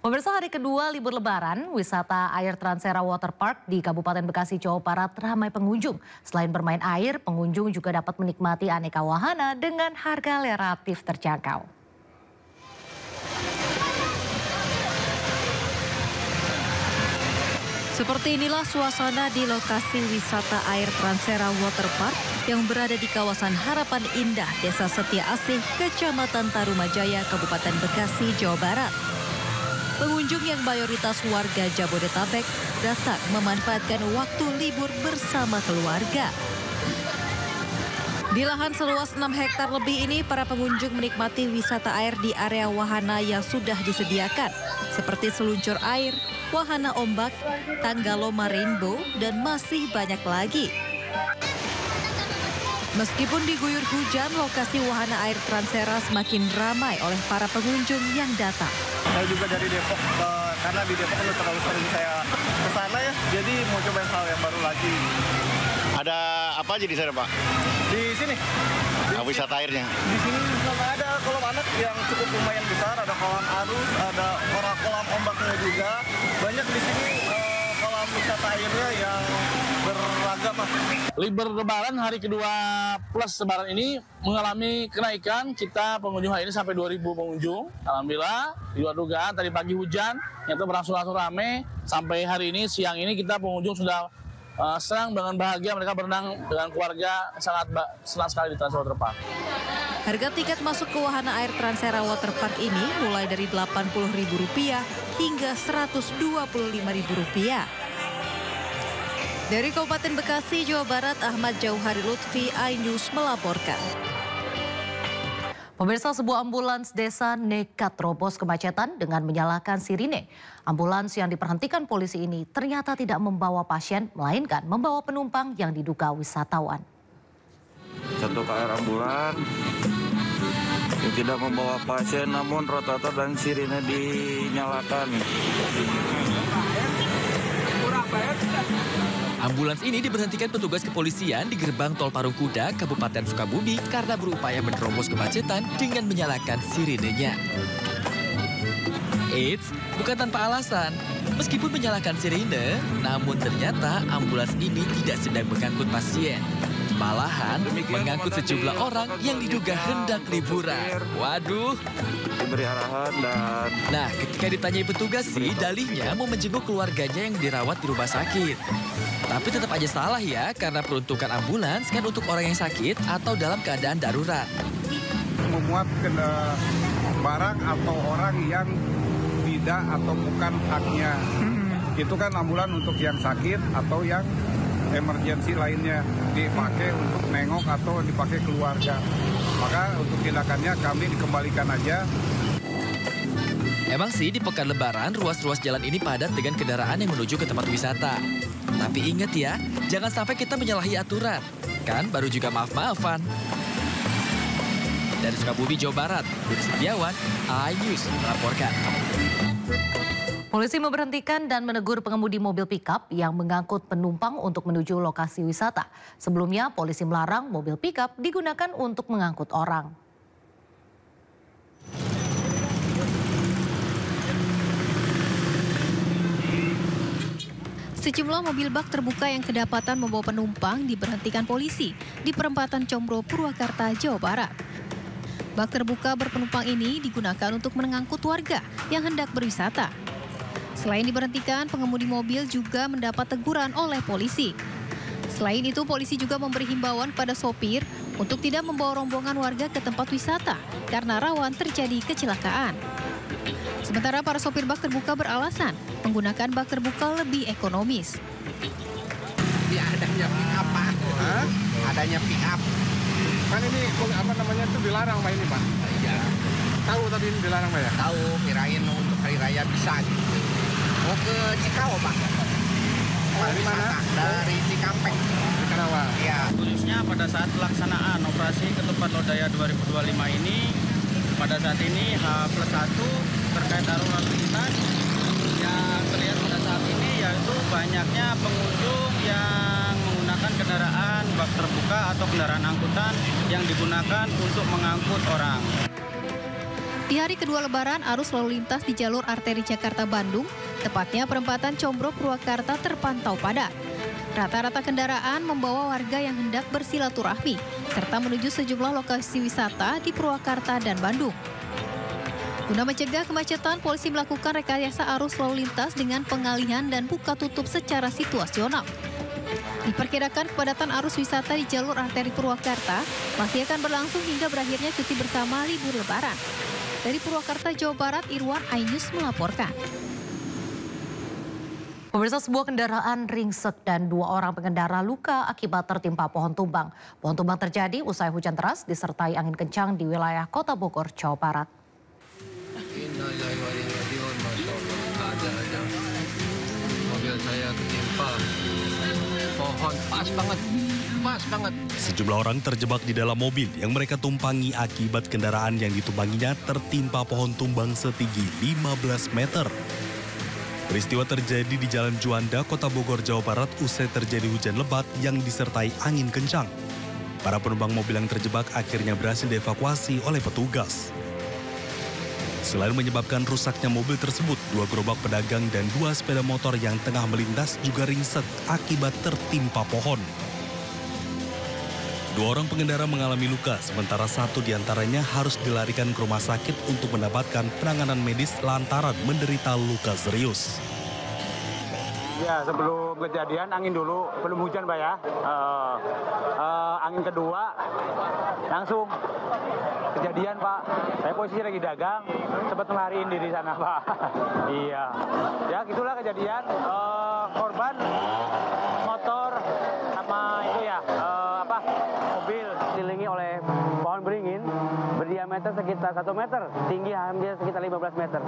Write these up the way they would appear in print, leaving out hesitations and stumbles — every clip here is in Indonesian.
Pemirsa, hari kedua libur Lebaran, wisata air Transera Waterpark di Kabupaten Bekasi, Jawa Barat ramai pengunjung. Selain bermain air, pengunjung juga dapat menikmati aneka wahana dengan harga relatif terjangkau. Seperti inilah suasana di lokasi wisata air Transera Waterpark yang berada di kawasan Harapan Indah, Desa Setia Asih, Kecamatan Tarumajaya, Kabupaten Bekasi, Jawa Barat. Pengunjung yang mayoritas warga Jabodetabek datang memanfaatkan waktu libur bersama keluarga. Di lahan seluas 6 hektar lebih ini, para pengunjung menikmati wisata air di area wahana yang sudah disediakan, seperti seluncur air, wahana ombak, tangga loma rainbow, dan masih banyak lagi. Meskipun diguyur hujan, lokasi wahana air Transera semakin ramai oleh para pengunjung yang datang. Saya juga dari Depok, karena di Depok udah terlalu sering saya ke sana ya, jadi mau coba hal yang baru lagi. Ada apa aja di sana, Pak? Di sini. Wisata airnya? Di sini ada kolam anak yang cukup lumayan besar, ada kolam arus, ada kolam ombaknya juga. Banyak di sini kolam wisata airnya yang beragam. Libur Lebaran hari kedua plus Lebaran ini mengalami kenaikan. Kita pengunjung hari ini sampai 2.000 pengunjung. Alhamdulillah, di luar dugaan tadi pagi hujan, yang berangsur-angsur rame. Sampai hari ini, siang ini kita pengunjung sudah senang dengan bahagia, mereka berenang dengan keluarga, sangat senang sekali di Transera Waterpark. Harga tiket masuk ke wahana air Transera Waterpark ini mulai dari Rp80.000 hingga Rp125.000. Dari Kabupaten Bekasi, Jawa Barat, Ahmad Jauhari Lutfi, iNews melaporkan. Pemirsa, sebuah ambulans desa nekat terobos kemacetan dengan menyalakan sirine. Ambulans yang diperhentikan polisi ini ternyata tidak membawa pasien, melainkan membawa penumpang yang diduga wisatawan. Satu KR ambulans yang tidak membawa pasien, namun rotator dan sirine dinyalakan. Ambulans ini diberhentikan petugas kepolisian di gerbang Tol Parungkuda, Kabupaten Sukabumi karena berupaya menerobos kemacetan dengan menyalakan sirinenya. Eits, bukan tanpa alasan. Meskipun menyalakan sirine, namun ternyata ambulans ini tidak sedang mengangkut pasien. Malahan mengangkut sejumlah orang yang diduga hendak liburan. Waduh. Diberi arahan dan... Nah, ketika ditanyai petugas sih, dalihnya mau menjenguk keluarganya yang dirawat di rumah sakit. Tapi tetap aja salah ya, karena peruntukan ambulans kan untuk orang yang sakit atau dalam keadaan darurat. Memuat barang atau orang yang tidak atau bukan haknya. Itu kan ambulan untuk yang sakit atau yang emergensi lainnya, dipakai untuk nengok atau dipakai keluarga. Maka untuk tindakannya kami dikembalikan aja. Emang sih di pekan Lebaran ruas-ruas jalan ini padat dengan kendaraan yang menuju ke tempat wisata. Tapi ingat ya, jangan sampai kita menyalahi aturan. Kan baru juga maaf-maafan. Dari Sukabumi, Jawa Barat, Budi Setiawan, iNews melaporkan. Polisi memberhentikan dan menegur pengemudi mobil pickup yang mengangkut penumpang untuk menuju lokasi wisata. Sebelumnya, polisi melarang mobil pickup digunakan untuk mengangkut orang. Sejumlah mobil bak terbuka yang kedapatan membawa penumpang diberhentikan polisi di perempatan Combro, Purwakarta, Jawa Barat. Bak terbuka berpenumpang ini digunakan untuk mengangkut warga yang hendak berwisata. Selain diberhentikan, pengemudi mobil juga mendapat teguran oleh polisi. Selain itu, polisi juga memberi himbauan pada sopir untuk tidak membawa rombongan warga ke tempat wisata karena rawan terjadi kecelakaan. Sementara para sopir bak terbuka beralasan menggunakan bak terbuka lebih ekonomis. Ya, adanya pick up, Pak. Adanya pick up. Kan ini apa namanya itu dilarang Pak ini Pak? Iya. Tahu tadi ini dilarang Pak ya? Tahu, kirain untuk hari raya bisa gitu. Mau ke Cikau, Pak. Dari mana? Dari Cikampek. Di Karawang. Iya. Khususnya pada saat pelaksanaan operasi Ketupat Lodaya 2025 ini, pada saat ini H+1 terkait arus lalu lintas yang terlihat pada saat ini yaitu banyaknya pengunjung yang menggunakan kendaraan bak terbuka atau kendaraan angkutan yang digunakan untuk mengangkut orang. Di hari kedua Lebaran, arus lalu lintas di jalur arteri Jakarta-Bandung, tepatnya perempatan Combro Purwakarta terpantau padat. Rata-rata kendaraan membawa warga yang hendak bersilaturahmi, serta menuju sejumlah lokasi wisata di Purwakarta dan Bandung. Guna mencegah kemacetan, polisi melakukan rekayasa arus lalu lintas dengan pengalihan dan buka tutup secara situasional. Diperkirakan kepadatan arus wisata di jalur arteri Purwakarta masih akan berlangsung hingga berakhirnya cuti bersama libur Lebaran. Dari Purwakarta, Jawa Barat, Irwan Ainus melaporkan. Pemirsa, sebuah kendaraan ringsek dan 2 orang pengendara luka akibat tertimpa pohon tumbang. Pohon tumbang terjadi usai hujan deras disertai angin kencang di wilayah Kota Bogor, Jawa Barat. Mobil saya ketimpa pohon, pas banget. Sejumlah orang terjebak di dalam mobil yang mereka tumpangi akibat kendaraan yang ditumpanginya tertimpa pohon tumbang setinggi 15 meter. Peristiwa terjadi di Jalan Juanda, Kota Bogor, Jawa Barat usai terjadi hujan lebat yang disertai angin kencang. Para penumpang mobil yang terjebak akhirnya berhasil dievakuasi oleh petugas. Selain menyebabkan rusaknya mobil tersebut, 2 gerobak pedagang dan 2 sepeda motor yang tengah melintas juga ringsek akibat tertimpa pohon. 2 orang pengendara mengalami luka, sementara 1 diantaranya harus dilarikan ke rumah sakit untuk mendapatkan penanganan medis lantaran menderita luka serius. Ya, sebelum kejadian angin dulu, belum hujan Pak ya. Angin kedua, langsung kejadian Pak. Saya posisi lagi dagang, sempat melariin diri sana Pak. Iya, ya gitulah kejadian. Korban motor sama itu ya, mobil dikelilingi oleh pohon beringin berdiameter sekitar 1 meter, tinggi hampir sekitar 15 meter.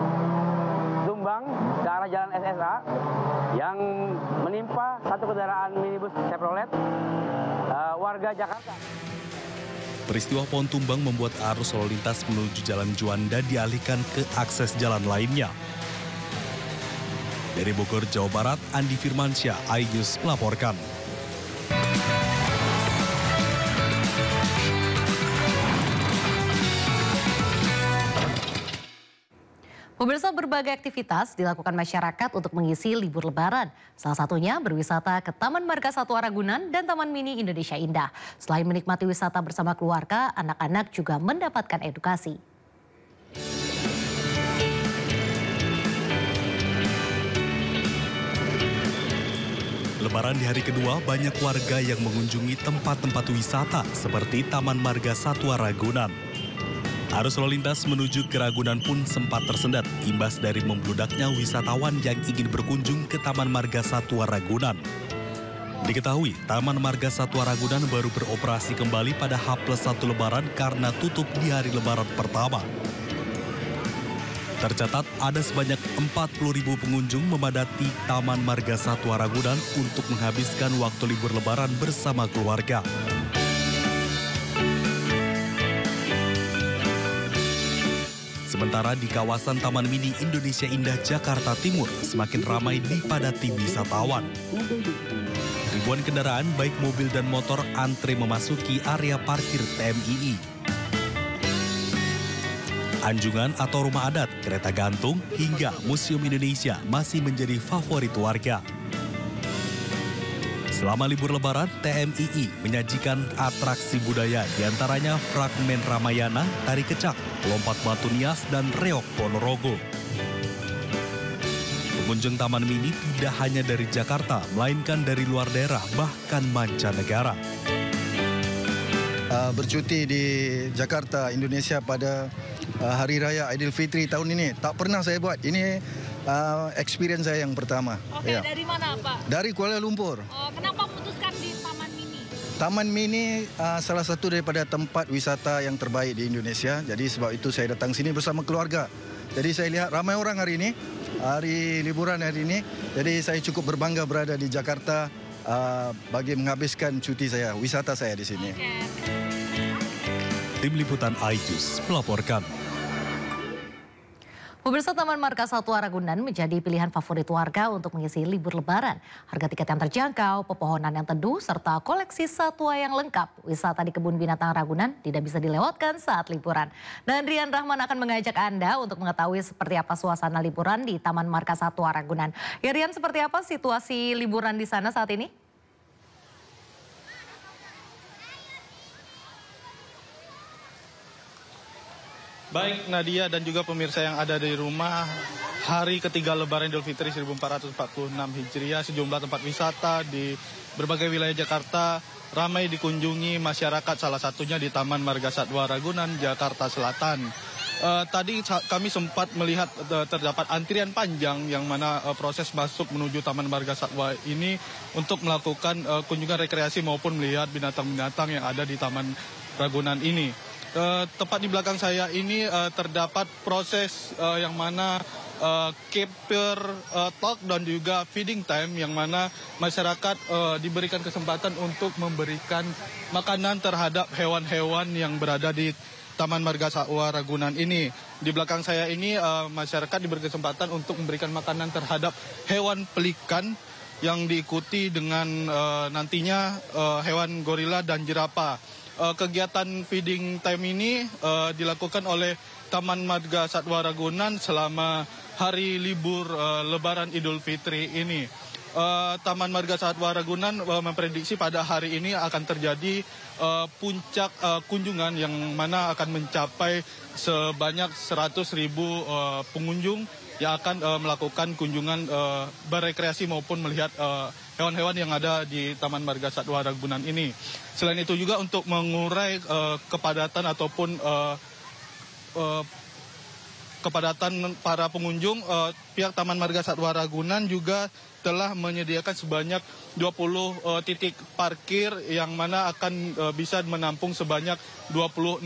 Tumbang ke arah jalan SSA yang menimpa satu kendaraan minibus Chevrolet warga Jakarta. Peristiwa pohon tumbang membuat arus lalu lintas menuju Jalan Juanda dialihkan ke akses jalan lainnya. Dari Bogor, Jawa Barat, Andi Firmansyah, iNews melaporkan. Pemirsa, berbagai aktivitas dilakukan masyarakat untuk mengisi libur Lebaran. Salah satunya berwisata ke Taman Marga Satwa Ragunan dan Taman Mini Indonesia Indah. Selain menikmati wisata bersama keluarga, anak-anak juga mendapatkan edukasi. Lebaran di hari kedua, banyak warga yang mengunjungi tempat-tempat wisata seperti Taman Marga Satwa Ragunan. Arus lalu lintas menuju ke Ragunan pun sempat tersendat imbas dari membludaknya wisatawan yang ingin berkunjung ke Taman Marga Satwa Ragunan. Diketahui, Taman Marga Satwa Ragunan baru beroperasi kembali pada H+1 Lebaran karena tutup di hari Lebaran pertama. Tercatat ada sebanyak 40.000 pengunjung memadati Taman Marga Satwa Ragunan untuk menghabiskan waktu libur Lebaran bersama keluarga. Sementara di kawasan Taman Mini Indonesia Indah, Jakarta Timur semakin ramai dipadati wisatawan. Ribuan kendaraan baik mobil dan motor antre memasuki area parkir TMII. Anjungan atau rumah adat, kereta gantung, hingga Museum Indonesia masih menjadi favorit warga. Selama libur Lebaran, TMII menyajikan atraksi budaya diantaranya fragmen Ramayana, tari kecak, lompat batu nias, dan reok Ponorogo. Pengunjung Taman Mini tidak hanya dari Jakarta, melainkan dari luar daerah, bahkan mancanegara. Bercuti di Jakarta, Indonesia pada Hari Raya Aidilfitri tahun ini, tak pernah saya buat. Ini experience saya yang pertama. Oke, ya. Dari mana Pak? Dari Kuala Lumpur. Kenapa memutuskan di Taman Mini? Taman Mini salah satu daripada tempat wisata yang terbaik di Indonesia. Jadi sebab itu saya datang sini bersama keluarga. Jadi saya lihat ramai orang hari ini, hari liburan hari ini. Jadi saya cukup berbangga berada di Jakarta bagi menghabiskan cuti saya, wisata saya di sini. Tim Liputan iNews melaporkan. Pemirsa, Taman Marga Satwa Ragunan menjadi pilihan favorit warga untuk mengisi libur lebaran. Harga tiket yang terjangkau, pepohonan yang teduh, serta koleksi satwa yang lengkap. Wisata di Kebun Binatang Ragunan tidak bisa dilewatkan saat liburan. Dan Rian Rahman akan mengajak Anda untuk mengetahui seperti apa suasana liburan di Taman Marga Satwa Ragunan. Ya Rian, seperti apa situasi liburan di sana saat ini? Baik Nadia dan juga pemirsa yang ada di rumah, hari ketiga Lebaran Idul Fitri 1446 Hijriah, sejumlah tempat wisata di berbagai wilayah Jakarta ramai dikunjungi masyarakat, salah satunya di Taman Marga Satwa Ragunan, Jakarta Selatan. Tadi kami sempat melihat terdapat antrian panjang yang mana proses masuk menuju Taman Marga Satwa ini untuk melakukan kunjungan rekreasi maupun melihat binatang-binatang yang ada di Taman Ragunan ini. Tepat di belakang saya ini terdapat proses yang mana keeper talk dan juga feeding time yang mana masyarakat diberikan kesempatan untuk memberikan makanan terhadap hewan-hewan yang berada di Taman Marga Satwa Ragunan ini. Di belakang saya ini masyarakat diberi kesempatan untuk memberikan makanan terhadap hewan pelikan yang diikuti dengan nantinya hewan gorila dan jerapah. Kegiatan feeding time ini dilakukan oleh Taman Marga Satwa Ragunan selama hari libur Lebaran Idul Fitri ini. Taman Marga Satwa Ragunan memprediksi pada hari ini akan terjadi puncak kunjungan yang mana akan mencapai sebanyak 100.000 pengunjung yang akan melakukan kunjungan berekreasi maupun melihat hewan-hewan yang ada di Taman Marga Satwa Ragunan ini. Selain itu juga untuk mengurai kepadatan ataupun kepadatan para pengunjung, pihak Taman Marga Satwa Ragunan juga telah menyediakan sebanyak 20 titik parkir yang mana akan bisa menampung sebanyak 26.000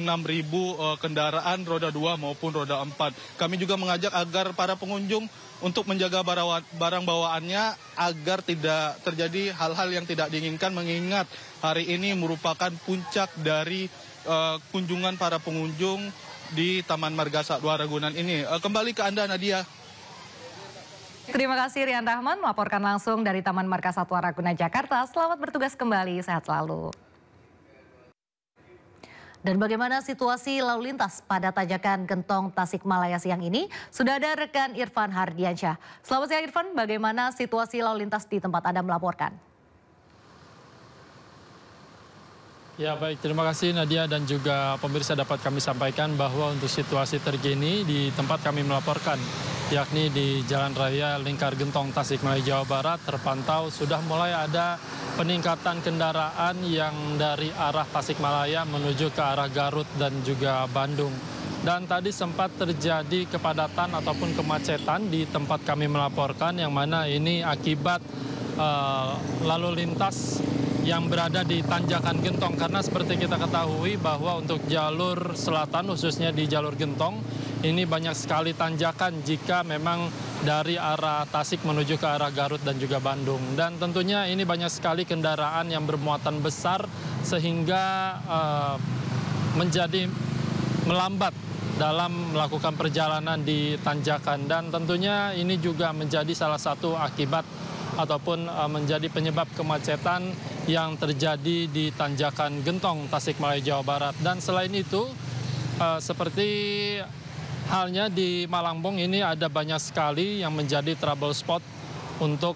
kendaraan roda 2 maupun roda 4. Kami juga mengajak agar para pengunjung untuk menjaga barang bawaannya agar tidak terjadi hal-hal yang tidak diinginkan, mengingat hari ini merupakan puncak dari kunjungan para pengunjung di Taman Marga Satwa Ragunan ini. Kembali ke Anda, Nadia. Terima kasih Rian Rahman melaporkan langsung dari Taman Marga Satwa Ragunan, Jakarta. Selamat bertugas kembali, sehat selalu. Dan bagaimana situasi lalu lintas pada tanjakan Gentong Tasikmalaya siang ini? Sudah ada rekan Irfan Hardiansyah. Selamat siang Irfan, bagaimana situasi lalu lintas di tempat Anda melaporkan? Ya baik, terima kasih Nadia dan juga pemirsa, dapat kami sampaikan bahwa untuk situasi terkini di tempat kami melaporkan, yakni di Jalan Raya Lingkar Gentong Tasikmalaya Jawa Barat, terpantau sudah mulai ada peningkatan kendaraan yang dari arah Tasikmalaya menuju ke arah Garut dan juga Bandung. Dan tadi sempat terjadi kepadatan ataupun kemacetan di tempat kami melaporkan, yang mana ini akibat lalu lintas yang berada di Tanjakan Gentong, karena seperti kita ketahui bahwa untuk jalur selatan khususnya di jalur Gentong ini banyak sekali tanjakan jika memang dari arah Tasik menuju ke arah Garut dan juga Bandung, dan tentunya ini banyak sekali kendaraan yang bermuatan besar sehingga menjadi melambat dalam melakukan perjalanan di tanjakan, dan tentunya ini juga menjadi salah satu akibat ataupun menjadi penyebab kemacetan yang terjadi di Tanjakan Gentong, Tasikmalaya, Jawa Barat. Dan selain itu, seperti halnya di Malangbong, ini ada banyak sekali yang menjadi trouble spot untuk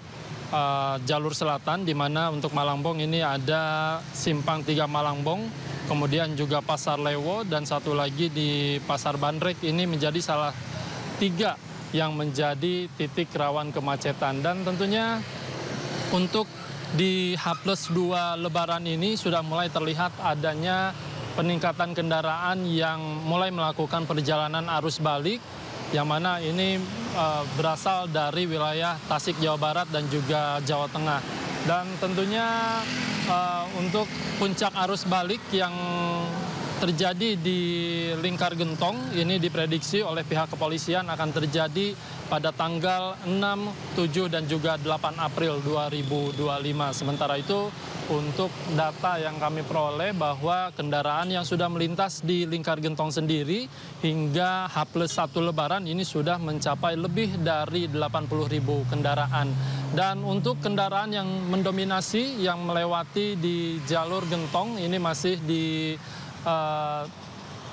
jalur selatan, di mana untuk Malangbong ini ada Simpang 3 Malangbong, kemudian juga Pasar Lewo, dan satu lagi di Pasar Bandrek. Ini menjadi salah 3 yang menjadi titik rawan kemacetan. Dan tentunya untuk di H+2 Lebaran ini sudah mulai terlihat adanya peningkatan kendaraan yang mulai melakukan perjalanan arus balik, yang mana ini berasal dari wilayah Tasik, Jawa Barat dan juga Jawa Tengah. Dan tentunya untuk puncak arus balik yang terjadi di Lingkar Gentong ini diprediksi oleh pihak kepolisian akan terjadi pada tanggal 6, 7 dan juga 8 April 2025. Sementara itu untuk data yang kami peroleh bahwa kendaraan yang sudah melintas di Lingkar Gentong sendiri hingga H+1 Lebaran ini sudah mencapai lebih dari 80.000 kendaraan. Dan untuk kendaraan yang mendominasi yang melewati di jalur Gentong ini masih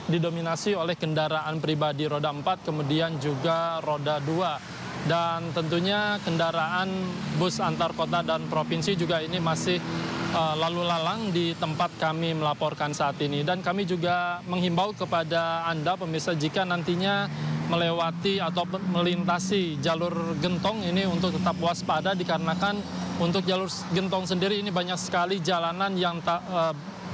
didominasi oleh kendaraan pribadi roda 4 kemudian juga roda 2. Dan tentunya kendaraan bus antar kota dan provinsi juga ini masih lalu lalang di tempat kami melaporkan saat ini. Dan kami juga menghimbau kepada Anda pemirsa jika nantinya melewati atau melintasi jalur Gentong ini untuk tetap waspada dikarenakan untuk jalur Gentong sendiri ini banyak sekali jalanan yang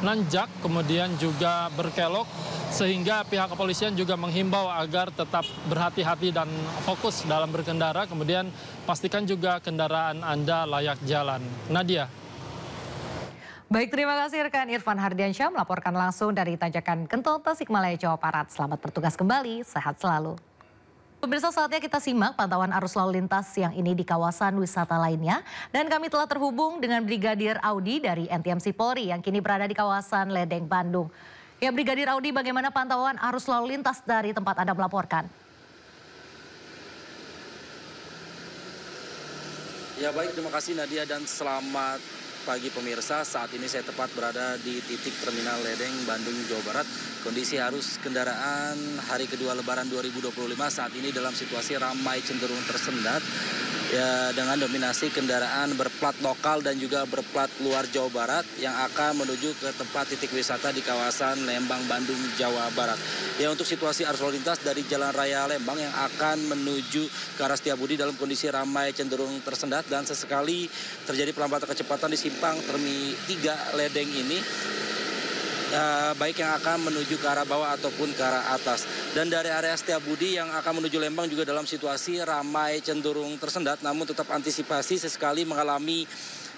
nanjak kemudian juga berkelok sehingga pihak kepolisian juga menghimbau agar tetap berhati-hati dan fokus dalam berkendara, kemudian pastikan juga kendaraan Anda layak jalan. Nadia. Baik, terima kasih rekan Irfan Hardiansyah melaporkan langsung dari Tanjakan Gentong, Tasikmalaya, Jawa Barat. Selamat bertugas kembali, sehat selalu. Pemirsa, saatnya kita simak pantauan arus lalu lintas yang ini di kawasan wisata lainnya. Dan kami telah terhubung dengan Brigadir Audi dari NTMC Polri yang kini berada di kawasan Ledeng, Bandung. Ya, Brigadir Audi, bagaimana pantauan arus lalu lintas dari tempat Anda melaporkan? Ya baik, terima kasih Nadia dan selamat pagi pemirsa. Saat ini saya tepat berada di titik Terminal Ledeng, Bandung, Jawa Barat. Kondisi arus kendaraan hari kedua Lebaran 2025 saat ini dalam situasi ramai cenderung tersendat. Ya, dengan dominasi kendaraan berplat lokal dan juga berplat luar Jawa Barat yang akan menuju ke tempat titik wisata di kawasan Lembang, Bandung, Jawa Barat. Ya, untuk situasi arus lalu lintas dari Jalan Raya Lembang yang akan menuju ke arah Setiabudi dalam kondisi ramai cenderung tersendat dan sesekali terjadi pelambatan kecepatan di simpang Termi 3 Ledeng ini. Baik yang akan menuju ke arah bawah ataupun ke arah atas. Dan dari area Setiabudi yang akan menuju Lembang juga dalam situasi ramai cenderung tersendat, namun tetap antisipasi sesekali mengalami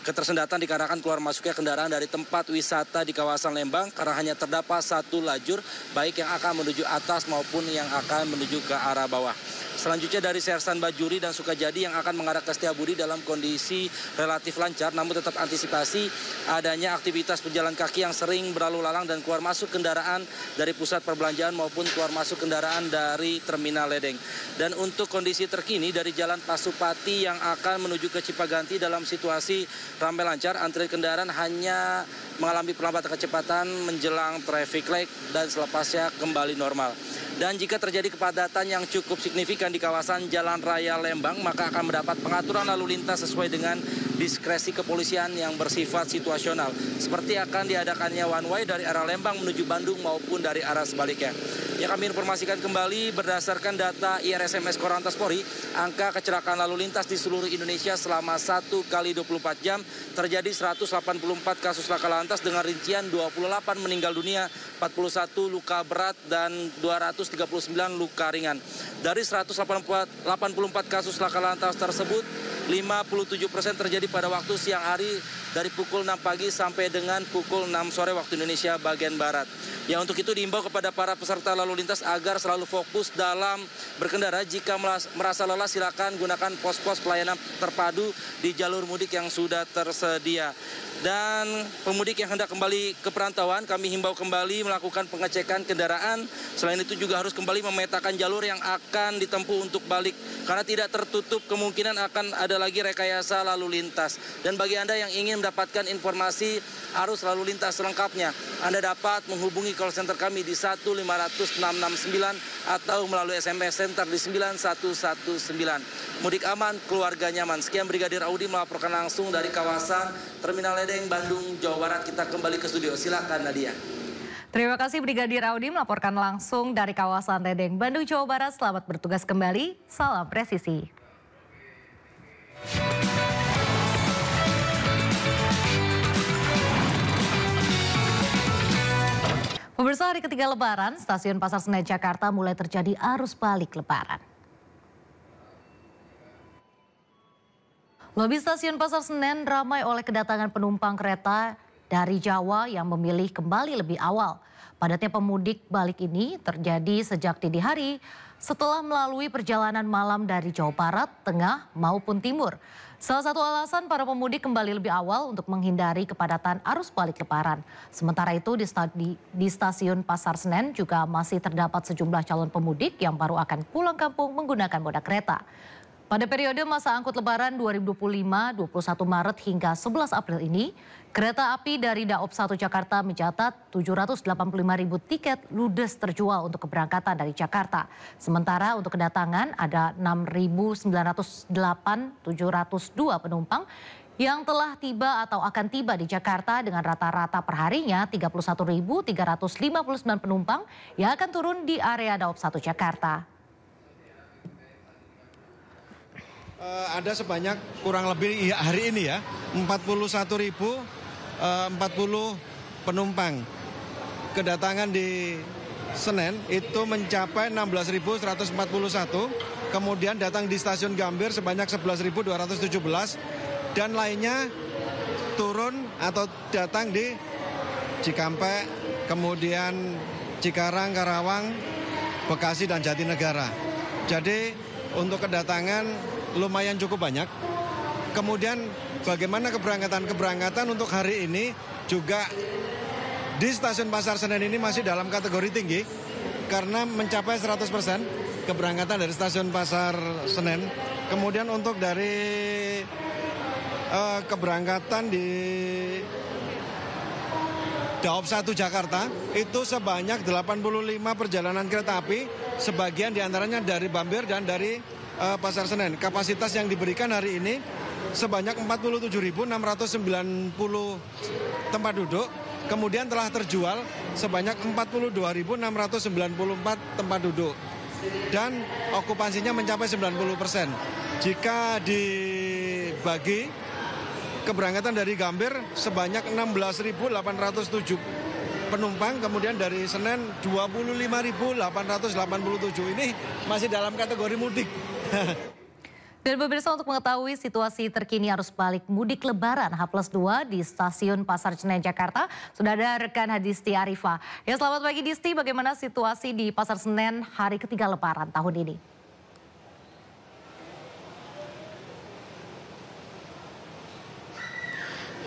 ketersendatan dikarenakan keluar masuknya kendaraan dari tempat wisata di kawasan Lembang karena hanya terdapat satu lajur baik yang akan menuju atas maupun yang akan menuju ke arah bawah. Selanjutnya dari Sersan Bajuri dan Sukajadi yang akan mengarah ke Setiabudi dalam kondisi relatif lancar, namun tetap antisipasi adanya aktivitas pejalan kaki yang sering berlalu lalang dan keluar masuk kendaraan dari pusat perbelanjaan maupun keluar masuk kendaraan dari Terminal Ledeng. Dan untuk kondisi terkini dari Jalan Pasupati yang akan menuju ke Cipaganti dalam situasi ramai lancar, antrian kendaraan hanya mengalami pelambatan kecepatan menjelang traffic light dan selepasnya kembali normal. Dan jika terjadi kepadatan yang cukup signifikan di kawasan Jalan Raya Lembang, maka akan mendapat pengaturan lalu lintas sesuai dengan diskresi kepolisian yang bersifat situasional. Seperti akan diadakannya one way dari arah Lembang menuju Bandung maupun dari arah sebaliknya. Yang kami informasikan kembali berdasarkan data IRSMS Korlantas Polri, angka kecelakaan lalu lintas di seluruh Indonesia selama 1 kali 24 jam terjadi 184 kasus laka lantas dengan rincian 28 meninggal dunia, 41 luka berat dan 239 luka ringan. Dari 184 kasus laka lantas tersebut, 57% terjadi pada waktu siang hari dari pukul 6 pagi sampai dengan pukul 6 sore waktu Indonesia bagian Barat. Ya, untuk itu diimbau kepada para peserta lalu lintas agar selalu fokus dalam berkendara. Jika merasa lelah silakan gunakan pos-pos pelayanan terpadu di jalur mudik yang sudah tersedia. Dan pemudik yang hendak kembali ke perantauan, kami himbau kembali melakukan pengecekan kendaraan. Selain itu juga harus kembali memetakan jalur yang akan ditempuh untuk balik, karena tidak tertutup kemungkinan akan ada lagi rekayasa lalu lintas. Dan bagi Anda yang ingin mendapatkan informasi arus lalu lintas selengkapnya, Anda dapat menghubungi call center kami di 1500669 atau melalui SMS center di 9119. Mudik aman, keluarga nyaman. Sekian Brigadir Audi melaporkan langsung dari kawasan Terminal Ledeng, Bandung, Jawa Barat. Kita kembali ke studio. Silakan Nadia. Terima kasih Brigadir Audi melaporkan langsung dari kawasan Ledeng, Bandung, Jawa Barat. Selamat bertugas kembali. Salam presisi. Pemirsa, hari ketiga Lebaran, Stasiun Pasar Senen Jakarta mulai terjadi arus balik Lebaran. Lobi Stasiun Pasar Senen ramai oleh kedatangan penumpang kereta dari Jawa yang memilih kembali lebih awal. Padatnya pemudik balik ini terjadi sejak dini hari setelah melalui perjalanan malam dari Jawa Barat, Tengah maupun Timur. Salah satu alasan para pemudik kembali lebih awal untuk menghindari kepadatan arus balik Lebaran. Sementara itu di stasiun Pasar Senen juga masih terdapat sejumlah calon pemudik yang baru akan pulang kampung menggunakan moda kereta. Pada periode masa angkut Lebaran 2025, 21 Maret hingga 11 April ini, kereta api dari Daop 1 Jakarta mencatat 785.000 tiket ludes terjual untuk keberangkatan dari Jakarta. Sementara untuk kedatangan ada 6.908.702 penumpang yang telah tiba atau akan tiba di Jakarta dengan rata-rata perharinya 31.359 penumpang yang akan turun di area Daop 1 Jakarta. Ada sebanyak kurang lebih hari ini ya 41.040 penumpang. Kedatangan di Senen itu mencapai 16.141. Kemudian datang di stasiun Gambir sebanyak 11.217 dan lainnya turun atau datang di Cikampek, kemudian Cikarang, Karawang, Bekasi dan Jatinegara. Jadi untuk kedatangan lumayan cukup banyak. Kemudian bagaimana keberangkatan untuk hari ini juga di stasiun Pasar Senen ini masih dalam kategori tinggi karena mencapai 100% keberangkatan dari stasiun Pasar Senen. Kemudian untuk dari keberangkatan di Daop 1 Jakarta itu sebanyak 85 perjalanan kereta api, sebagian diantaranya dari Bambir dan dari Pasar Senen. Kapasitas yang diberikan hari ini sebanyak 47.690 tempat duduk. Kemudian telah terjual sebanyak 42.694 tempat duduk. Dan okupansinya mencapai 90%. Jika dibagi keberangkatan dari Gambir sebanyak 16.807 penumpang, kemudian dari Senen 25.887. Ini masih dalam kategori mudik. Dan pemirsa, untuk mengetahui situasi terkini arus balik mudik Lebaran H+2 di stasiun Pasar Senen Jakarta, sudah ada rekan Hadisti Arifa. Ya, selamat pagi Disti, bagaimana situasi di Pasar Senen hari ketiga Lebaran tahun ini?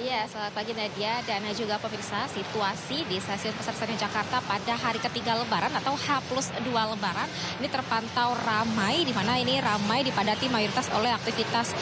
Iya, selamat pagi Nadia dan juga pemirsa. Situasi di stasiun Pasar Senen Jakarta pada hari ketiga Lebaran atau H+2 Lebaran ini terpantau ramai, di mana ini ramai dipadati mayoritas oleh aktivitas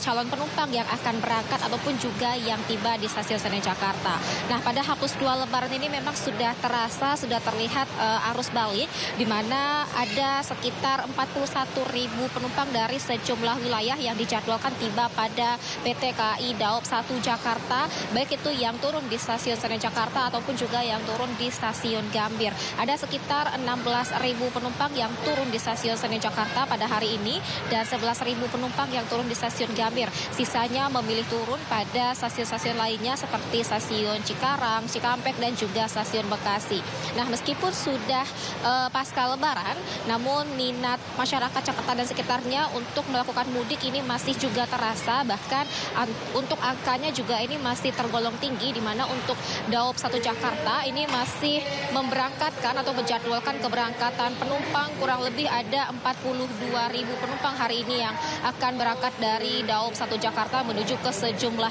calon penumpang yang akan berangkat ataupun juga yang tiba di stasiun Senen Jakarta. Nah, pada H+2 Lebaran ini memang sudah terasa, sudah terlihat arus balik, di mana ada sekitar 41.000 penumpang dari sejumlah wilayah yang dijadwalkan tiba pada PT KAI Daop 1 Jakarta. Baik itu yang turun di stasiun Senen Jakarta ataupun juga yang turun di stasiun Gambir. Ada sekitar 16.000 penumpang yang turun di stasiun Senen Jakarta pada hari ini dan 11.000 penumpang yang turun di stasiun Gambir. Sisanya memilih turun pada stasiun-stasiun lainnya seperti stasiun Cikarang, Cikampek dan juga stasiun Bekasi. Nah, meskipun sudah pasca Lebaran, namun minat masyarakat Jakarta dan sekitarnya untuk melakukan mudik ini masih juga terasa. Bahkan untuk angkanya juga ini masih tergolong tinggi, di mana untuk Daop 1 Jakarta ini masih memberangkatkan atau menjadwalkan keberangkatan penumpang kurang lebih ada 42.000 penumpang hari ini yang akan berangkat dari Daop 1 Jakarta menuju ke sejumlah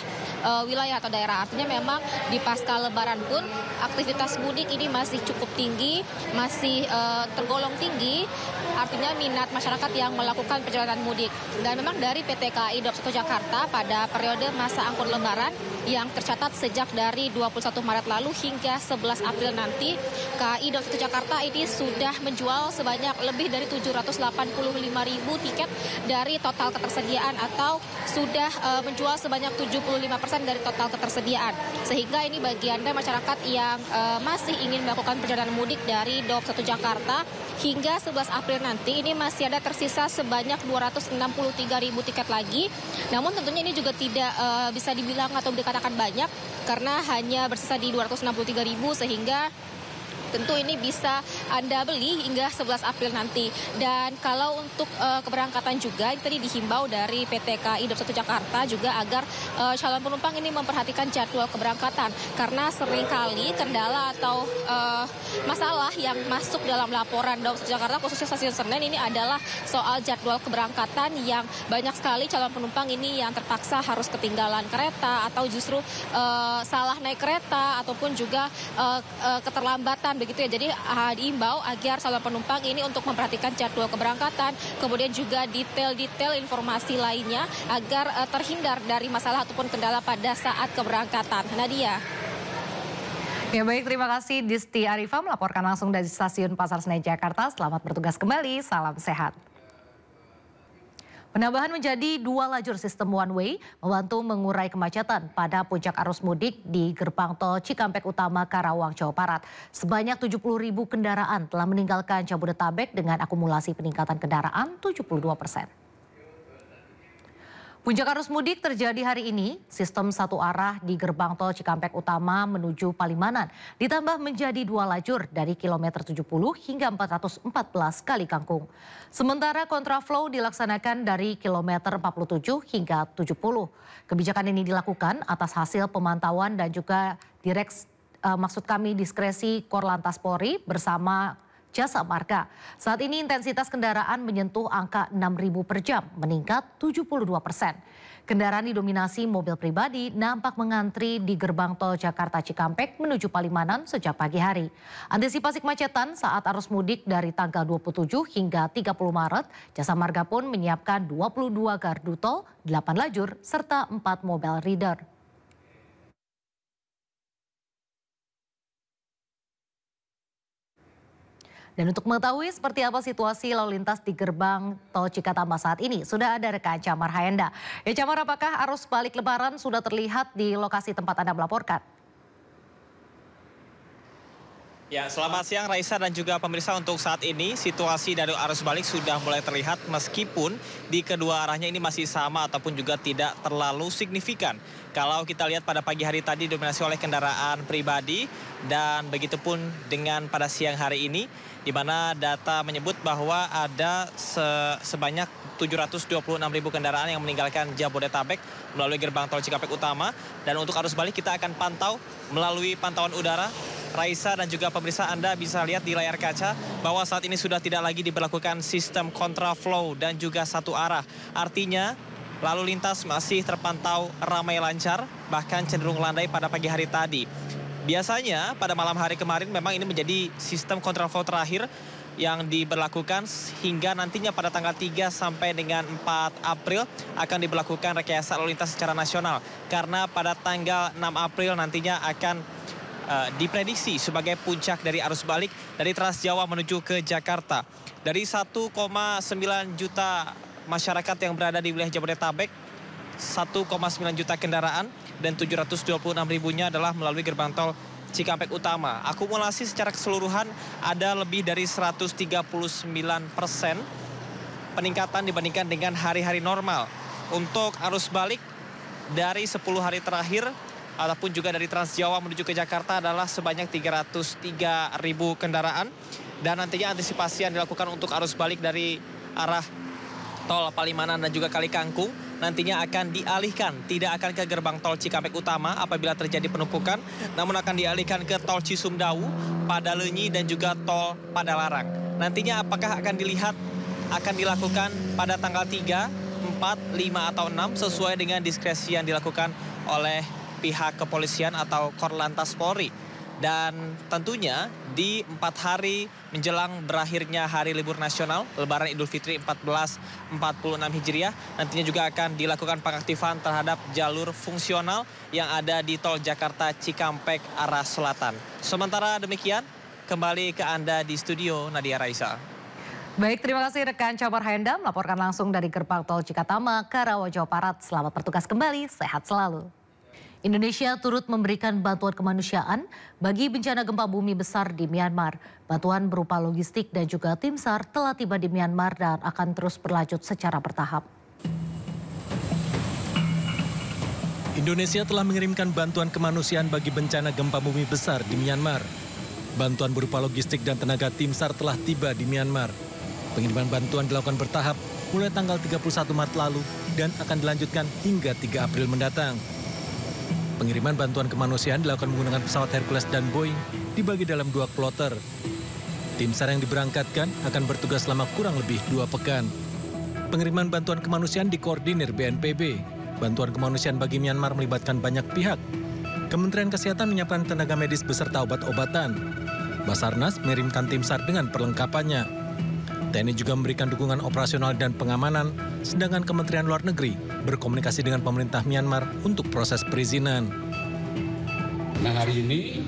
wilayah atau daerah. Artinya memang di pasca Lebaran pun aktivitas mudik ini masih cukup tinggi, masih tergolong tinggi. Artinya minat masyarakat yang melakukan perjalanan mudik. Dan memang dari PT KAI Daop 1 Jakarta pada periode masa angkut Lebaran yang tercatat sejak dari 21 Maret lalu hingga 11 April nanti, KAI Daop 1 Jakarta ini sudah menjual sebanyak lebih dari 785.000 tiket dari total ketersediaan atau sudah menjual sebanyak 75% dari total ketersediaan. Sehingga ini bagi Anda masyarakat yang masih ingin melakukan perjalanan mudik dari Daop 1 Jakarta hingga 11 April nanti ini masih ada tersisa sebanyak 263.000 tiket lagi. Namun tentunya ini juga tidak bisa dibilang atau dikatakan banyak karena hanya bersisa di 263.000 sehingga tentu ini bisa Anda beli hingga 11 April nanti. Dan kalau untuk keberangkatan juga tadi dihimbau dari PT KAI Daup 1 Jakarta juga agar calon penumpang ini memperhatikan jadwal keberangkatan karena seringkali kendala atau masalah yang masuk dalam laporan Daup 1 Jakarta khususnya stasiun Senen ini adalah soal jadwal keberangkatan yang banyak sekali calon penumpang ini yang terpaksa harus ketinggalan kereta atau justru salah naik kereta ataupun juga keterlambatan begitu ya. Jadi diimbau agar calon penumpang ini untuk memperhatikan jadwal keberangkatan, kemudian juga detail-detail informasi lainnya agar terhindar dari masalah ataupun kendala pada saat keberangkatan. Nadia. Ya baik, terima kasih Disti Arifa melaporkan langsung dari Stasiun Pasar Senen Jakarta. Selamat bertugas kembali, salam sehat. Penambahan menjadi 2 lajur sistem one way membantu mengurai kemacetan pada puncak arus mudik di gerbang tol Cikampek Utama Karawang, Jawa Barat. Sebanyak 70.000 kendaraan telah meninggalkan Jabodetabek dengan akumulasi peningkatan kendaraan 72%. Puncak arus mudik terjadi hari ini, sistem satu arah di gerbang tol Cikampek Utama menuju Palimanan ditambah menjadi 2 lajur dari kilometer 70 hingga 414 Kali Kangkung. Sementara kontraflow dilaksanakan dari kilometer 47 hingga 70. Kebijakan ini dilakukan atas hasil pemantauan dan juga diskresi Korlantas Polri bersama Jasa Marga. Saat ini intensitas kendaraan menyentuh angka 6.000 per jam, meningkat 72%. Kendaraan didominasi mobil pribadi nampak mengantri di gerbang tol Jakarta Cikampek menuju Palimanan sejak pagi hari. Antisipasi kemacetan saat arus mudik dari tanggal 27 hingga 30 Maret, Jasa Marga pun menyiapkan 22 gardu tol, 8 lajur, serta 4 mobile reader. Dan untuk mengetahui seperti apa situasi lalu lintas di gerbang tol Cikatama saat ini, sudah ada rekan Camar Hayanda. Ya Camar, apakah arus balik lebaran sudah terlihat di lokasi tempat Anda melaporkan? Ya, selamat siang Raisa dan juga pemirsa. Untuk saat ini situasi dari arus balik sudah mulai terlihat meskipun di kedua arahnya ini masih sama ataupun juga tidak terlalu signifikan. Kalau kita lihat pada pagi hari tadi dominasi oleh kendaraan pribadi dan begitupun dengan pada siang hari ini, di mana data menyebut bahwa ada sebanyak 726.000 kendaraan yang meninggalkan Jabodetabek melalui gerbang tol Cikampek Utama. Dan untuk arus balik kita akan pantau melalui pantauan udara. Raisa dan juga pemirsa, Anda bisa lihat di layar kaca bahwa saat ini sudah tidak lagi diberlakukan sistem kontraflow dan juga satu arah. Artinya lalu lintas masih terpantau ramai lancar, bahkan cenderung landai pada pagi hari tadi. Biasanya pada malam hari kemarin memang ini menjadi sistem kontraflow terakhir yang diberlakukan hingga nantinya pada tanggal 3 sampai dengan 4 April akan diberlakukan rekayasa lalu lintas secara nasional. Karena pada tanggal 6 April nantinya akan diprediksi sebagai puncak dari arus balik dari Trans Jawa menuju ke Jakarta. Dari 1,9 juta masyarakat yang berada di wilayah Jabodetabek, 1,9 juta kendaraan dan 726 ribunya adalah melalui gerbang tol Cikampek Utama. Akumulasi secara keseluruhan ada lebih dari 139% peningkatan dibandingkan dengan hari-hari normal. Untuk arus balik dari 10 hari terakhir ataupun juga dari Trans Jawa menuju ke Jakarta adalah sebanyak 303.000 kendaraan. Dan nantinya antisipasi yang dilakukan untuk arus balik dari arah tol Palimanan dan juga Kali Kangkung nantinya akan dialihkan, tidak akan ke gerbang tol Cikampek Utama apabila terjadi penumpukan, namun akan dialihkan ke tol Cisumdawu, Padalenyi dan juga tol Padalarang. Nantinya apakah akan dilakukan pada tanggal 3, 4, 5 atau 6 sesuai dengan diskresi yang dilakukan oleh pihak kepolisian atau Korlantas Polri. Dan tentunya di 4 hari menjelang berakhirnya hari libur nasional Lebaran Idul Fitri 1446 Hijriah, nantinya juga akan dilakukan pengaktifan terhadap jalur fungsional yang ada di tol Jakarta Cikampek arah selatan. Sementara demikian, kembali ke Anda di studio, Nadia Raisa. Baik, terima kasih rekan Camar Hayanda melaporkan langsung dari gerbang tol Cikatama, Karawang, Jawa Barat. Selamat bertugas kembali, sehat selalu. Indonesia turut memberikan bantuan kemanusiaan bagi bencana gempa bumi besar di Myanmar. Bantuan berupa logistik dan juga tim SAR telah tiba di Myanmar dan akan terus berlanjut secara bertahap. Indonesia telah mengirimkan bantuan kemanusiaan bagi bencana gempa bumi besar di Myanmar. bantuan berupa logistik dan tenaga tim SAR telah tiba di Myanmar. Pengiriman bantuan dilakukan bertahap mulai tanggal 31 Maret lalu dan akan dilanjutkan hingga 3 April mendatang. Pengiriman bantuan kemanusiaan dilakukan menggunakan pesawat Hercules dan Boeing dibagi dalam 2 kloter. Tim SAR yang diberangkatkan akan bertugas selama kurang lebih 2 pekan. Pengiriman bantuan kemanusiaan dikoordinir BNPB. Bantuan kemanusiaan bagi Myanmar melibatkan banyak pihak. Kementerian Kesehatan menyiapkan tenaga medis beserta obat-obatan. Basarnas mengirimkan tim SAR dengan perlengkapannya. TNI juga memberikan dukungan operasional dan pengamanan, sedangkan Kementerian Luar Negeri berkomunikasi dengan pemerintah Myanmar untuk proses perizinan. Nah, hari ini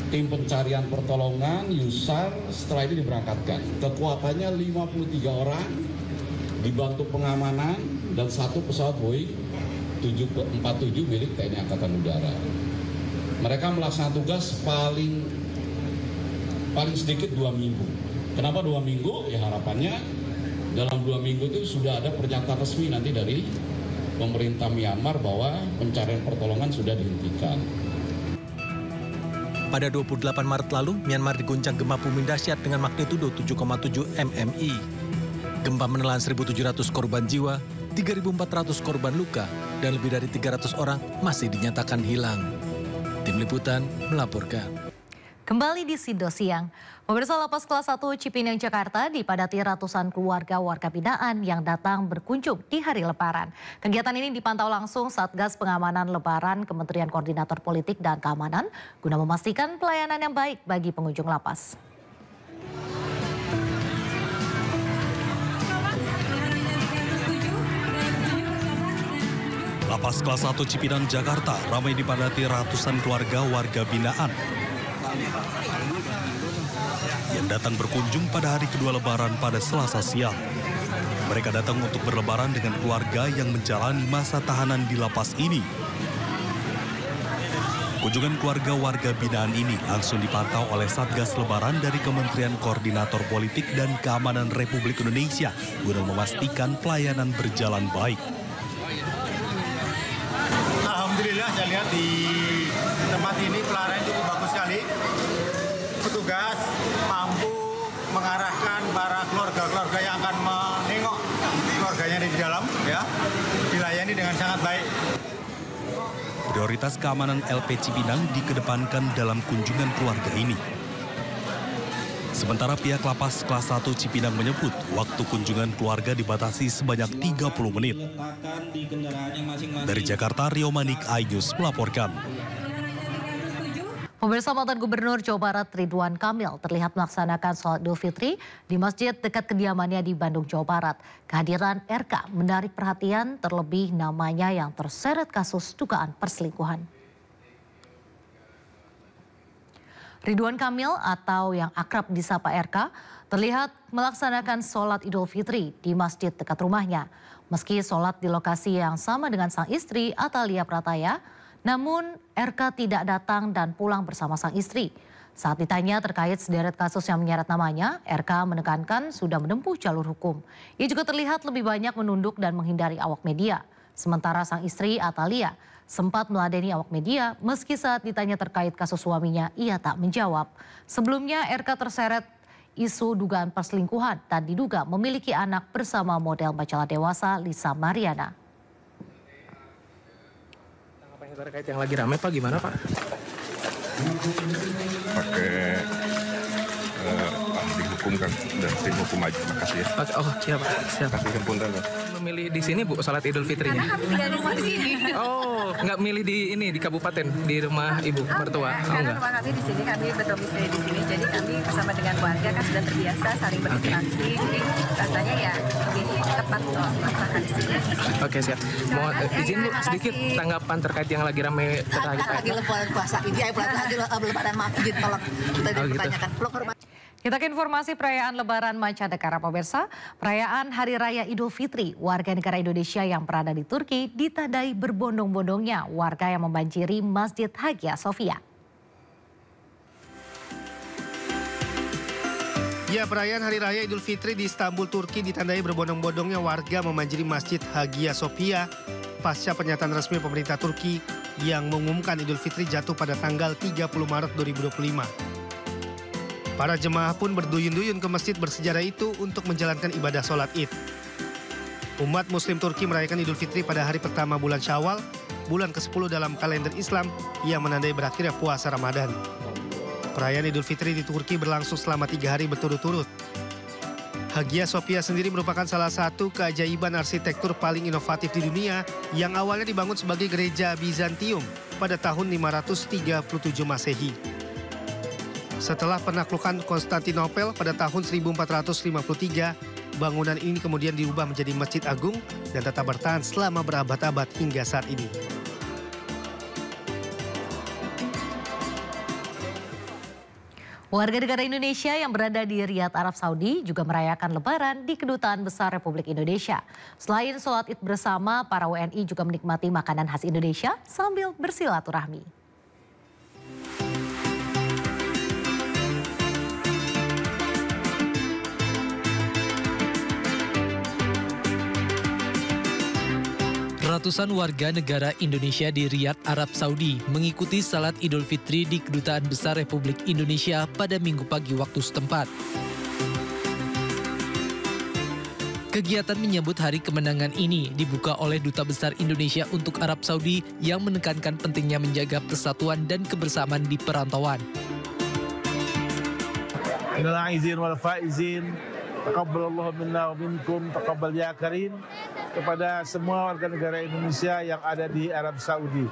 tim pencarian pertolongan YUSAR setelah ini diberangkatkan. Kekuatannya 53 orang, dibantu pengamanan dan 1 pesawat Boeing 747 milik TNI Angkatan Udara. Mereka melaksanakan tugas paling sedikit 2 minggu. Kenapa 2 minggu? Ya harapannya dalam 2 minggu itu sudah ada pernyataan resmi nanti dari pemerintah Myanmar bahwa pencarian pertolongan sudah dihentikan. Pada 28 Maret lalu, Myanmar diguncang gempa bumi dahsyat dengan magnitudo 7,7 MMI. Gempa menelan 1.700 korban jiwa, 3.400 korban luka, dan lebih dari 300 orang masih dinyatakan hilang. Tim Liputan melaporkan. Kembali di Sido Siang, pemirsa Lapas Kelas 1 Cipinang Jakarta dipadati ratusan keluarga warga binaan yang datang berkunjung di hari Lebaran. Kegiatan ini dipantau langsung Satgas Pengamanan Lebaran Kementerian Koordinator Politik dan Keamanan guna memastikan pelayanan yang baik bagi pengunjung lapas. Lapas Kelas 1 Cipinang Jakarta ramai dipadati ratusan keluarga warga binaan yang datang berkunjung pada hari kedua Lebaran pada Selasa siang. Mereka datang untuk berlebaran dengan keluarga yang menjalani masa tahanan di lapas ini. Kunjungan keluarga warga binaan ini langsung dipantau oleh Satgas Lebaran dari Kementerian Koordinator Politik dan Keamanan Republik Indonesia guna memastikan pelayanan berjalan baik. Alhamdulillah saya lihat di tempat ini pelayanan cukup bagus sekali. Petugas mampu mengarahkan para keluarga-keluarga yang akan menengok keluarganya di dalam, ya, dilayani dengan sangat baik. Prioritas keamanan LP Cipinang dikedepankan dalam kunjungan keluarga ini. Sementara pihak Lapas Kelas 1 Cipinang menyebut waktu kunjungan keluarga dibatasi sebanyak 30 menit. Dari Jakarta, Rio Manik, iNews melaporkan. Pemirsa, mantan Gubernur Jawa Barat Ridwan Kamil terlihat melaksanakan sholat Idul Fitri di masjid dekat kediamannya di Bandung, Jawa Barat. Kehadiran RK menarik perhatian, terlebih namanya yang terseret kasus dugaan perselingkuhan. Ridwan Kamil atau yang akrab disapa RK terlihat melaksanakan sholat Idul Fitri di masjid dekat rumahnya. Meski sholat di lokasi yang sama dengan sang istri Atalia Prataya, namun RK tidak datang dan pulang bersama sang istri. Saat ditanya terkait sederet kasus yang menyeret namanya, RK menekankan sudah menempuh jalur hukum. Ia juga terlihat lebih banyak menunduk dan menghindari awak media. Sementara sang istri Atalia sempat meladeni awak media meski saat ditanya terkait kasus suaminya ia tak menjawab. Sebelumnya RK terseret isu dugaan perselingkuhan dan diduga memiliki anak bersama model majalah dewasa Lisa Mariana. Terkait yang lagi ramai Pak, gimana Pak? Pakai ahli hukum kan, dan tim hukum aja, makasih ya. Oh siap Pak, siap. Kasih punten Pak. Memilih di sini Bu, sholat Idul Fitrinya? Karena kami tinggal di sini. Oh, nggak milih di ini, di kabupaten, di rumah Ibu mertua? Oh, karena rumah kami di sini, kami berdomisili di sini, jadi kami bersama dengan warga kan sudah terbiasa saling berinteraksi, jadi rasanya ya lebih tepat untuk melaksanakan di sini. Oke siap. Mau izin Bu sedikit tanggapan terkait yang lagi ramai terkait lagi lebaran puasa ini, lagi lebaran masjid, tolong kita dipertanyakan. Kita ke informasi perayaan Lebaran mancanegara, pemirsa. Perayaan Hari Raya Idul Fitri, warga negara Indonesia yang berada di Turki ditandai berbondong-bondongnya warga yang membanjiri Masjid Hagia Sophia. Ya, perayaan Hari Raya Idul Fitri di Istanbul, Turki ditandai berbondong-bondongnya warga membanjiri Masjid Hagia Sophia pasca pernyataan resmi pemerintah Turki yang mengumumkan Idul Fitri jatuh pada tanggal 30 Maret 2025. Para jemaah pun berduyun-duyun ke masjid bersejarah itu untuk menjalankan ibadah sholat Id. Umat Muslim Turki merayakan Idul Fitri pada hari pertama bulan Syawal, bulan ke-10 dalam kalender Islam yang menandai berakhirnya puasa Ramadan. Perayaan Idul Fitri di Turki berlangsung selama 3 hari berturut-turut. Hagia Sophia sendiri merupakan salah satu keajaiban arsitektur paling inovatif di dunia yang awalnya dibangun sebagai gereja Bizantium pada tahun 537 Masehi. Setelah penaklukan Konstantinopel pada tahun 1453, bangunan ini kemudian diubah menjadi Masjid Agung dan tetap bertahan selama berabad-abad hingga saat ini. Warga negara Indonesia yang berada di Riyadh, Arab Saudi juga merayakan Lebaran di Kedutaan Besar Republik Indonesia. Selain sholat Id bersama, para WNI juga menikmati makanan khas Indonesia sambil bersilaturahmi. Ratusan warga negara Indonesia di Riyadh, Arab Saudi mengikuti salat Idul Fitri di Kedutaan Besar Republik Indonesia pada Minggu pagi waktu setempat. Kegiatan menyambut hari kemenangan ini dibuka oleh Duta Besar Indonesia untuk Arab Saudi yang menekankan pentingnya menjaga persatuan dan kebersamaan di perantauan. Innal aizin wal faizin, taqabbalallahu minna wa minkum, taqabbal ya karim. Kepada semua warga negara Indonesia yang ada di Arab Saudi.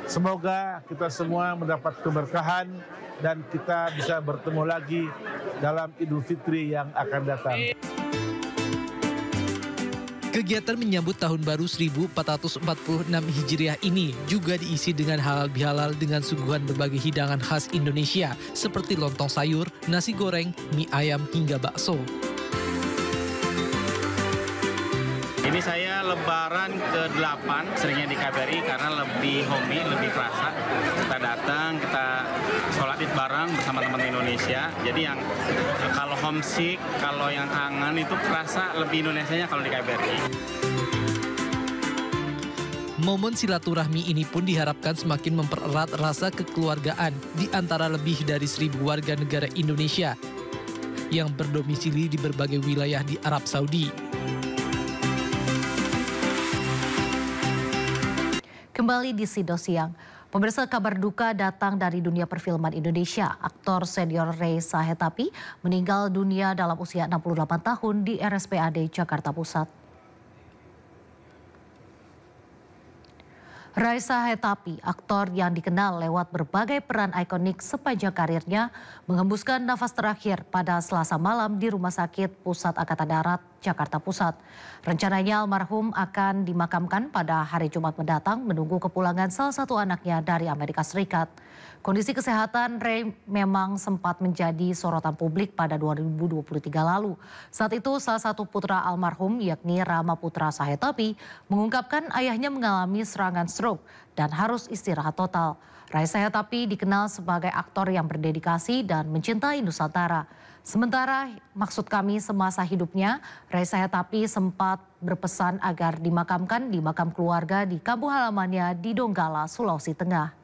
Semoga kita semua mendapat keberkahan dan kita bisa bertemu lagi dalam Idul Fitri yang akan datang. Kegiatan menyambut Tahun Baru 1446 Hijriah ini juga diisi dengan halal bihalal dengan suguhan berbagai hidangan khas Indonesia seperti lontong sayur, nasi goreng, mie ayam hingga bakso. Ini saya Lebaran ke-8, seringnya di KBRI karena lebih homey, lebih kerasa. Kita datang, kita sholat Id bareng bersama teman Indonesia. Jadi yang kalau homesick, kalau yang kangen itu kerasa lebih Indonesianya kalau di KBRI. Momen silaturahmi ini pun diharapkan semakin mempererat rasa kekeluargaan di antara lebih dari 1.000 warga negara Indonesia yang berdomisili di berbagai wilayah di Arab Saudi. Kembali di Sido Siang, pemirsa, kabar duka datang dari dunia perfilman Indonesia. Aktor senior Reza Hetapi meninggal dunia dalam usia 68 tahun di RSPAD Jakarta Pusat. Reza Hetapi, aktor yang dikenal lewat berbagai peran ikonik sepanjang karirnya, menghembuskan nafas terakhir pada Selasa malam di Rumah Sakit Pusat Angkatan Darat, Jakarta Pusat. Rencananya almarhum akan dimakamkan pada hari Jumat mendatang menunggu kepulangan salah satu anaknya dari Amerika Serikat. Kondisi kesehatan Ray memang sempat menjadi sorotan publik pada 2023 lalu. Saat itu salah satu putra almarhum yakni Rama Putra Sahetapi mengungkapkan ayahnya mengalami serangan stroke dan harus istirahat total. Ray Sahetapi dikenal sebagai aktor yang berdedikasi dan mencintai Nusantara. Sementara maksud kami semasa hidupnya, Ray Sahetapi sempat berpesan agar dimakamkan di makam keluarga di kampung halamannya di Donggala, Sulawesi Tengah.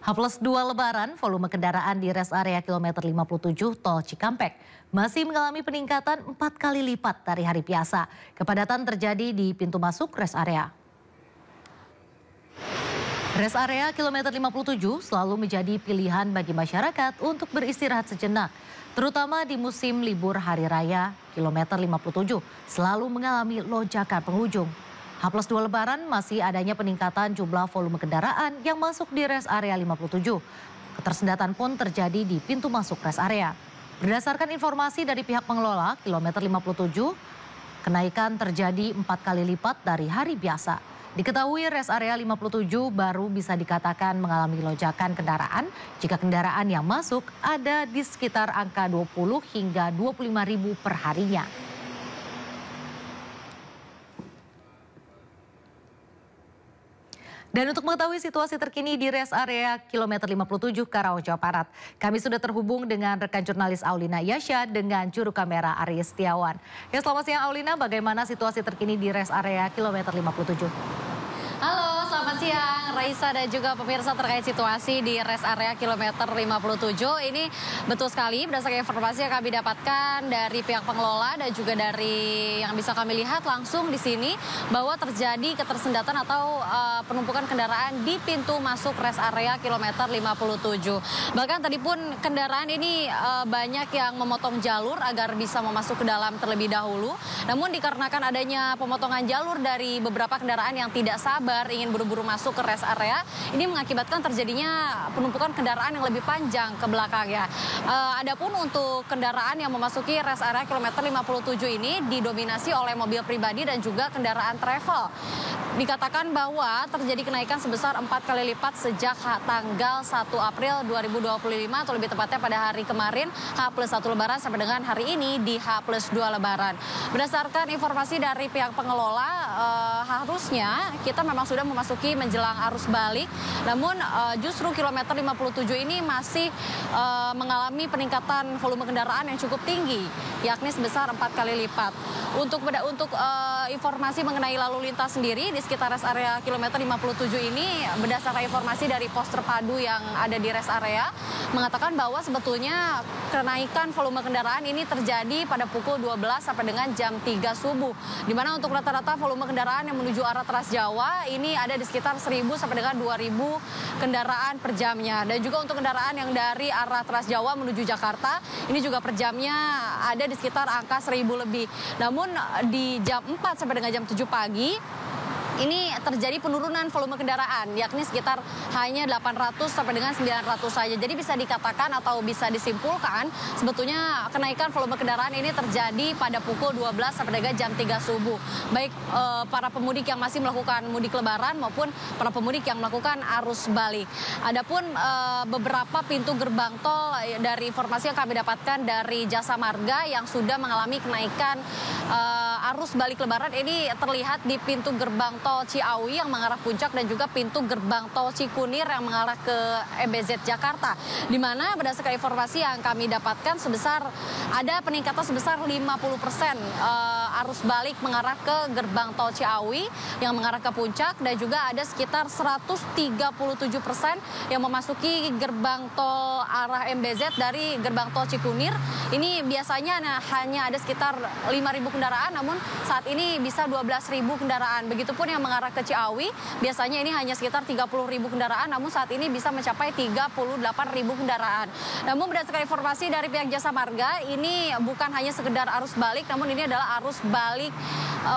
H+2 Lebaran, volume kendaraan di rest area kilometer 57 Tol Cikampek masih mengalami peningkatan 4 kali lipat dari hari biasa. Kepadatan terjadi di pintu masuk rest area. Rest area kilometer 57 selalu menjadi pilihan bagi masyarakat untuk beristirahat sejenak. Terutama di musim libur hari raya, kilometer 57 selalu mengalami lonjakan pengunjung. H+2 Lebaran masih adanya peningkatan jumlah volume kendaraan yang masuk di rest area 57. Ketersendatan pun terjadi di pintu masuk rest area. Berdasarkan informasi dari pihak pengelola, kilometer 57, kenaikan terjadi 4 kali lipat dari hari biasa. Diketahui rest area 57 baru bisa dikatakan mengalami lonjakan kendaraan jika kendaraan yang masuk ada di sekitar angka 20 hingga 25 ribu per harinya. Dan untuk mengetahui situasi terkini di rest area kilometer 57 Karawang, Jawa Barat, kami sudah terhubung dengan rekan jurnalis Aulina Yasha dengan juru kamera Aries Setiawan. Ya, selamat siang Aulina, bagaimana situasi terkini di rest area kilometer 57? Halo siang, Raisa dan juga pemirsa terkait situasi di rest area kilometer 57. Ini betul sekali berdasarkan informasi yang kami dapatkan dari pihak pengelola dan juga dari yang bisa kami lihat langsung di sini bahwa terjadi ketersendatan atau penumpukan kendaraan di pintu masuk rest area kilometer 57. Bahkan tadi pun kendaraan ini banyak yang memotong jalur agar bisa memasuk ke dalam terlebih dahulu. Namun dikarenakan adanya pemotongan jalur dari beberapa kendaraan yang tidak sabar ingin buru-buru masuk ke rest area, ini mengakibatkan terjadinya penumpukan kendaraan yang lebih panjang ke belakangnya. Adapun untuk kendaraan yang memasuki rest area kilometer 57 ini didominasi oleh mobil pribadi dan juga kendaraan travel. Dikatakan bahwa terjadi kenaikan sebesar 4 kali lipat sejak tanggal 1 April 2025 atau lebih tepatnya pada hari kemarin H+1 Lebaran sampai dengan hari ini di H+2 Lebaran. Berdasarkan informasi dari pihak pengelola, harusnya kita memang sudah memasuki menjelang arus balik, namun justru kilometer 57 ini masih mengalami peningkatan volume kendaraan yang cukup tinggi, yakni sebesar 4 kali lipat. Untuk informasi mengenai lalu lintas sendiri di sekitar rest area kilometer 57 ini, berdasarkan informasi dari pos terpadu yang ada di rest area, mengatakan bahwa sebetulnya kenaikan volume kendaraan ini terjadi pada pukul 12 sampai dengan jam 3 subuh. Di mana untuk rata-rata volume kendaraan yang menuju arah Trans Jawa ini ada di sekitar 1.000 sampai dengan 2.000 kendaraan per jamnya. Dan juga untuk kendaraan yang dari arah Trans Jawa menuju Jakarta, ini juga per jamnya ada di sekitar angka 1.000 lebih. Namun di jam 4 sampai dengan jam 7 pagi, ini terjadi penurunan volume kendaraan, yakni sekitar hanya 800 sampai dengan 900 saja. Jadi bisa dikatakan atau bisa disimpulkan sebetulnya kenaikan volume kendaraan ini terjadi pada pukul 12 sampai dengan jam 3 subuh. Baik para pemudik yang masih melakukan mudik lebaran maupun para pemudik yang melakukan arus balik. Adapun beberapa pintu gerbang tol dari informasi yang kami dapatkan dari Jasa Marga yang sudah mengalami kenaikan arus balik lebaran ini terlihat di pintu gerbang tol Ciawi yang mengarah Puncak dan juga pintu gerbang tol Cikunir yang mengarah ke MBZ Jakarta. Di mana berdasarkan informasi yang kami dapatkan ada peningkatan sebesar 50% arus balik mengarah ke gerbang tol Ciawi yang mengarah ke Puncak dan juga ada sekitar 137% yang memasuki gerbang tol arah MBZ dari gerbang tol Cikunir. Ini biasanya hanya ada sekitar 5.000 kendaraan, namun saat ini bisa 12.000 kendaraan. Begitupun yang mengarah ke Ciawi, biasanya ini hanya sekitar 30.000 kendaraan, namun saat ini bisa mencapai 38.000 kendaraan. Namun berdasarkan informasi dari pihak Jasa Marga, ini bukan hanya sekedar arus balik, namun ini adalah arus balik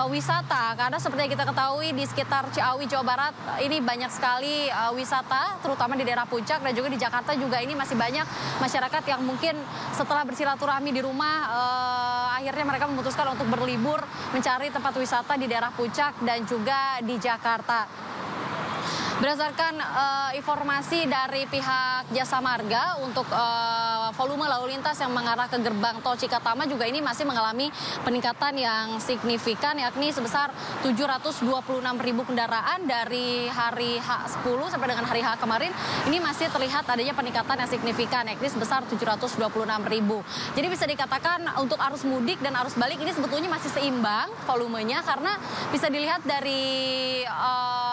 wisata. Karena seperti yang kita ketahui di sekitar Ciawi, Jawa Barat, ini banyak sekali wisata, terutama di daerah Puncak dan juga di Jakarta juga ini masih banyak masyarakat yang mungkin setelah bersilaturahmi di rumah, akhirnya mereka memutuskan untuk berlibur mencari tempat wisata di daerah Puncak dan juga di Jakarta. Berdasarkan informasi dari pihak Jasa Marga untuk volume lalu lintas yang mengarah ke gerbang tol Cikatama juga ini masih mengalami peningkatan yang signifikan, yakni sebesar 726.000 kendaraan dari hari H10 sampai dengan hari H kemarin. Ini masih terlihat adanya peningkatan yang signifikan, yakni sebesar 726.000. Jadi bisa dikatakan untuk arus mudik dan arus balik ini sebetulnya masih seimbang volumenya, karena bisa dilihat dari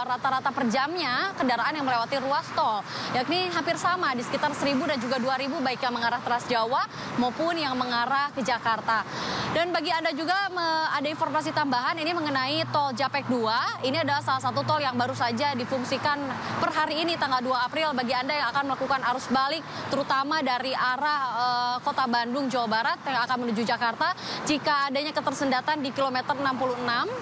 rata-rata per jamnya kendaraan yang melewati ruas tol, yakni hampir sama di sekitar 1.000 dan juga 2.000 baik yang mengarah Trans Jawa maupun yang mengarah ke Jakarta. Dan bagi Anda juga ada informasi tambahan ini mengenai tol Japek 2. Ini adalah salah satu tol yang baru saja difungsikan per hari ini tanggal 2 April bagi Anda yang akan melakukan arus balik terutama dari arah Kota Bandung, Jawa Barat yang akan menuju Jakarta. Jika adanya ketersendatan di kilometer 66,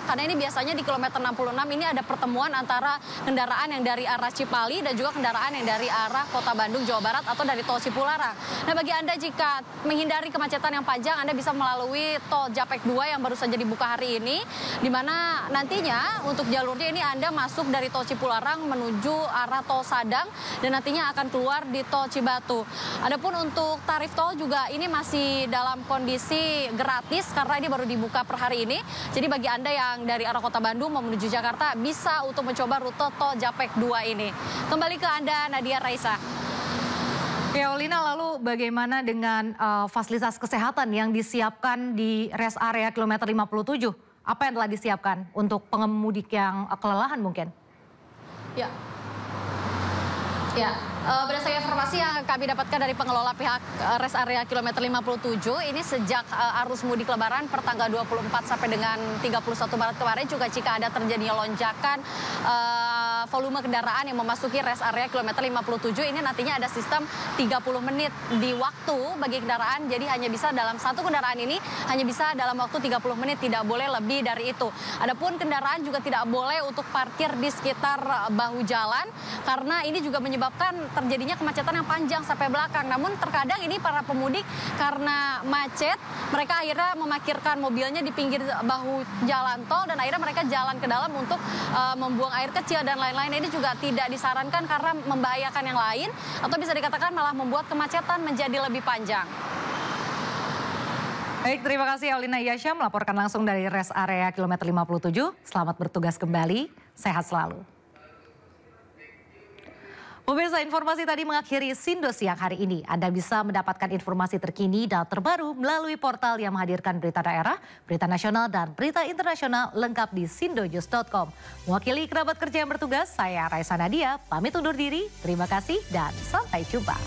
karena ini biasanya di kilometer 66 ini ada pertemuan antara kendaraan yang dari arah Cipali dan juga kendaraan yang dari arah Kota Bandung, Jawa Barat atau dari tol Cipularang. Nah, bagi Anda jika menghindari kemacetan yang panjang, Anda bisa melalui tol Japek 2 yang baru saja dibuka hari ini, di mana nantinya untuk jalurnya ini Anda masuk dari tol Cipularang menuju arah tol Sadang dan nantinya akan keluar di tol Cibatu. Adapun untuk tarif tol juga ini masih dalam kondisi gratis karena ini baru dibuka per hari ini. Jadi bagi Anda yang dari arah Kota Bandung mau menuju Jakarta bisa untuk mencoba rute tol Japek 2 ini. Kembali ke Anda, Nadia, Raisa. Ya, Olina, lalu bagaimana dengan fasilitas kesehatan yang disiapkan di rest area kilometer 57? Apa yang telah disiapkan untuk pengemudi yang kelelahan mungkin? Ya, berdasarkan informasi yang kami dapatkan dari pengelola pihak rest area kilometer 57, ini sejak arus mudik lebaran pertanggal 24 sampai dengan 31 Maret kemarin juga jika ada terjadinya lonjakan volume kendaraan yang memasuki rest area kilometer 57 ini nantinya ada sistem 30 menit di waktu bagi kendaraan, jadi hanya bisa dalam satu kendaraan ini hanya bisa dalam waktu 30 menit, tidak boleh lebih dari itu. Adapun kendaraan juga tidak boleh untuk parkir di sekitar bahu jalan karena ini juga menyebabkan terjadinya kemacetan yang panjang sampai belakang. Namun terkadang ini para pemudik karena macet, mereka akhirnya memarkirkan mobilnya di pinggir bahu jalan tol dan akhirnya mereka jalan ke dalam untuk membuang air kecil dan lain-lain. Ini juga tidak disarankan karena membahayakan yang lain atau bisa dikatakan malah membuat kemacetan menjadi lebih panjang. Baik, terima kasih Aulina Yasha melaporkan langsung dari rest area kilometer 57. Selamat bertugas kembali, sehat selalu. Pemirsa, informasi tadi mengakhiri Sindo siang hari ini. Anda bisa mendapatkan informasi terkini dan terbaru melalui portal yang menghadirkan berita daerah, berita nasional, dan berita internasional lengkap di sindonews.com. Mewakili kerabat kerja yang bertugas, saya Raisa Nadia, pamit undur diri. Terima kasih dan sampai jumpa.